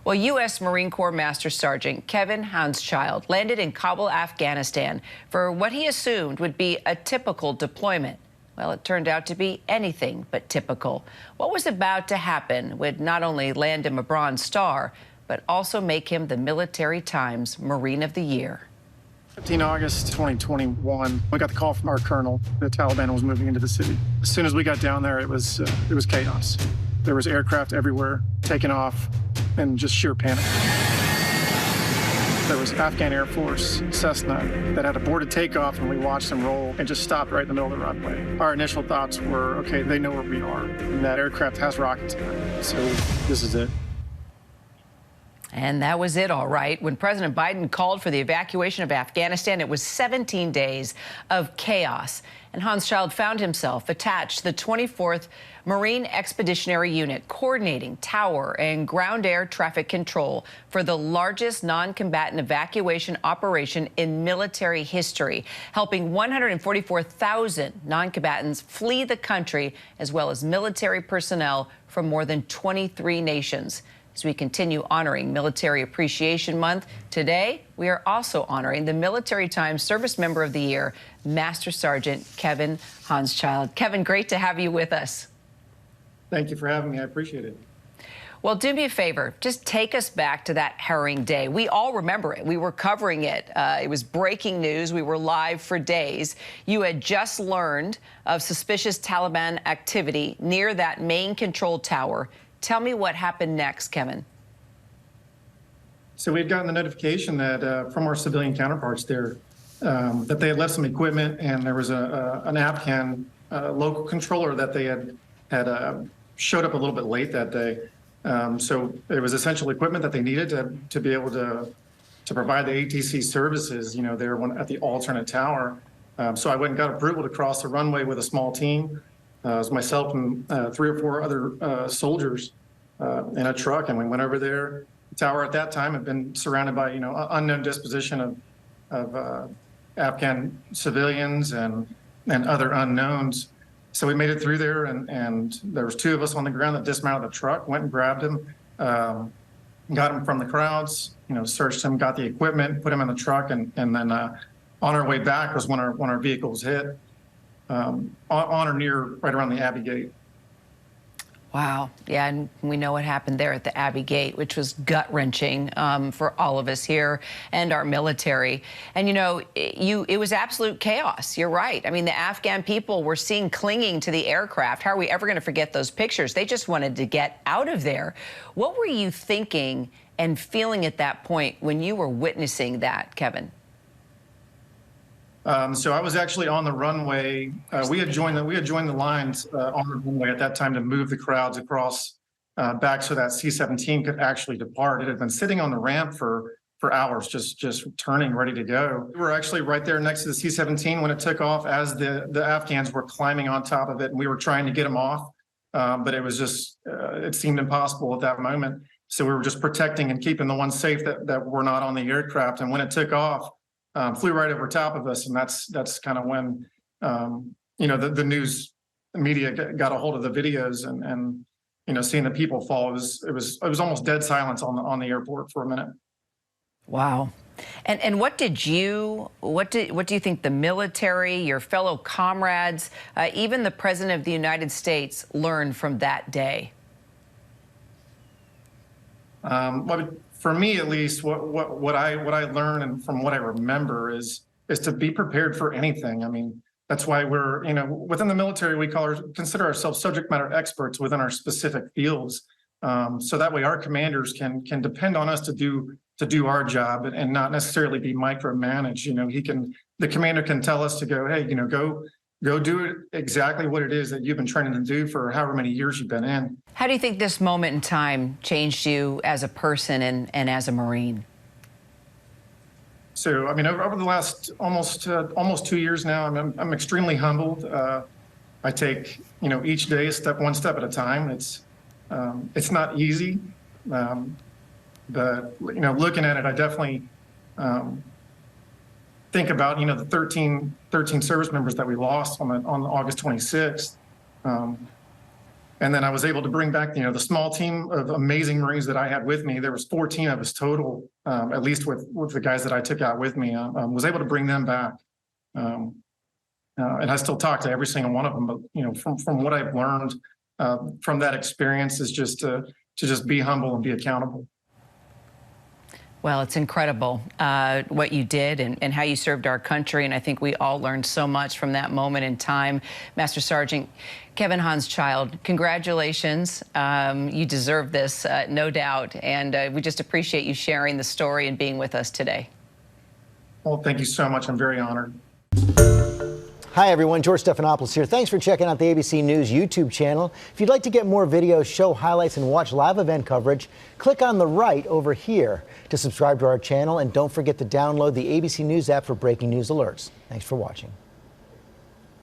Well, U.S. Marine Corps Master Sergeant Kevin Haunschild landed in Kabul, Afghanistan for what he assumed would be a typical deployment. Well, it turned out to be anything but typical. What was about to happen would not only land him a Bronze Star, but also make him the Military Times Marine of the Year. 15 August 2021, we got the call from our colonel. The Taliban was moving into the city. As soon as we got down there, it was chaos. There was aircraft everywhere, taking off, and just sheer panic. There was Afghan Air Force Cessna that had aborted takeoff, and we watched them roll and just stopped right in the middle of the runway. Our initial thoughts were, okay, they know where we are, and that aircraft has rockets in it, so this is it. And that was it, all right. When President Biden called for the evacuation of Afghanistan, it was 17 days of chaos. And Haunschild found himself attached to the 24th Marine Expeditionary Unit, coordinating tower and ground air traffic control for the largest non-combatant evacuation operation in military history, helping 144,000 non-combatants flee the country, as well as military personnel from more than 23 nations. As we continue honoring Military Appreciation Month, today we are also honoring the Military Times Service Member of the Year, Master Sergeant Kevin Haunschild. Kevin, great to have you with us. Thank you for having me. I appreciate it. Well, do me a favor. Just take us back to that harrowing day. We all remember it. We were covering it. It was breaking news. We were live for days. You had just learned of suspicious Taliban activity near that main control tower. Tell me what happened next, Kevin. So we had gotten the notification that from our civilian counterparts there that they had left some equipment, and there was an Afghan local controller that they had showed up a little bit late that day. So it was essential equipment that they needed to be able to provide the ATC services, you know, there at the alternate tower. So I went and got approval to cross the runway with a small team. It was myself and 3 or 4 other soldiers in a truck, and we went over there. The tower at that time had been surrounded by, you know, unknown disposition of Afghan civilians and other unknowns. So we made it through there, and there was 2 of us on the ground that dismounted the truck, went and grabbed him, got him from the crowds, you know, searched him, got the equipment, put him in the truck, and then on our way back was when our vehicles hit. On or near right around the Abbey Gate. Wow. Yeah, and we know what happened there at the Abbey Gate, which was gut-wrenching for all of us here and our military. And, you know, it was absolute chaos. You're right. I mean, the Afghan people were seen clinging to the aircraft. How are we ever going to forget those pictures? They just wanted to get out of there. What were you thinking and feeling at that point when you were witnessing that, Kevin? So I was actually on the runway. We had joined the lines on the runway at that time to move the crowds across back so that C-17 could actually depart. It had been sitting on the ramp for hours, just turning, ready to go. We were actually right there next to the C-17 when it took off, as the Afghans were climbing on top of it, and we were trying to get them off, but it was just it seemed impossible at that moment. So we were just protecting and keeping the ones safe that were not on the aircraft. And when it took off, flew right over top of us, and that's kind of when you know, the news media got a hold of the videos, and you know, seeing the people fall, it was almost dead silence on the airport for a minute. Wow. And what do you think the military, your fellow comrades, even the President of the United States learned from that day? Well, for me, at least, what I learned and from what I remember is to be prepared for anything. I mean, that's why we're, you know, within the military, we consider ourselves subject matter experts within our specific fields. So that way our commanders can depend on us to do our job and not necessarily be micromanaged. You know, the commander can tell us to go, hey, you know, go do it exactly what it is that you've been training to do for however many years you've been in. How do you think this moment in time changed you as a person and as a Marine? So, I mean, over the last almost 2 years now, I'm extremely humbled. I take, you know, each day one step at a time. It's not easy, but you know, looking at it, I definitely think about, you know, the 13 service members that we lost on August 26th. And And then I was able to bring back, the small team of amazing Marines that I had with me. There was 14 of us total, at least with the guys that I took out with me. Was able to bring them back. And I still talk to every single one of them. But, from what I've learned from that experience is just to just be humble and be accountable. Well, it's incredible what you did and how you served our country, and I think we all learned so much from that moment in time. Master Sergeant Kevin Haunschild, congratulations. You deserve this, no doubt, and we just appreciate you sharing the story and being with us today. Well, thank you so much. I'm very honored. Hi, everyone. George Stephanopoulos here. Thanks for checking out the ABC News YouTube channel. If you'd like to get more videos, show highlights, and watch live event coverage, click on the right over here to subscribe to our channel. And don't forget to download the ABC News app for breaking news alerts. Thanks for watching.